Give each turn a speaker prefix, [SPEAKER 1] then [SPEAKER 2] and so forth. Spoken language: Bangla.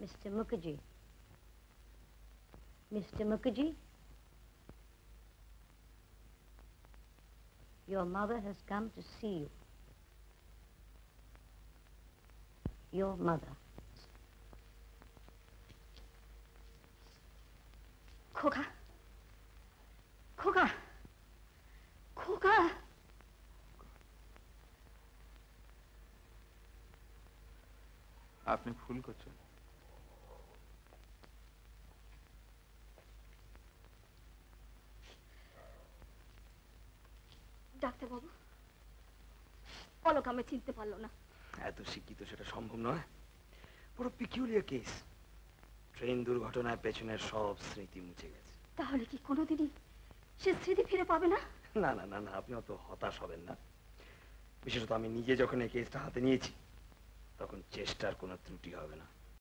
[SPEAKER 1] Mr. Mukherjee. Mr. Mukherjee? Your mother has come to see you. Your mother.
[SPEAKER 2] খোকা খোকা খোকা
[SPEAKER 3] আপনি ভুল করছেন।
[SPEAKER 2] ডাক্তারবাবু অলক আমি চিনতে পারলো না।
[SPEAKER 4] এত শিক্ষিত সেটা সম্ভব নয়, পুরো পিকিউলিয়ার কেস। ট্রেন দুর্ঘটনায় পেছনের সব স্মৃতি মুছে গেছে।
[SPEAKER 2] তাহলে কি কোনোদিনই সে স্মৃতি ফিরে পাবে না?
[SPEAKER 4] না না না না, আপনি অত হতাশ হবেন না। বিশেষত আমি নিজে যখন এই কেসটা হাতে নিয়েছি তখন চেষ্টার কোনো ত্রুটি হবে না।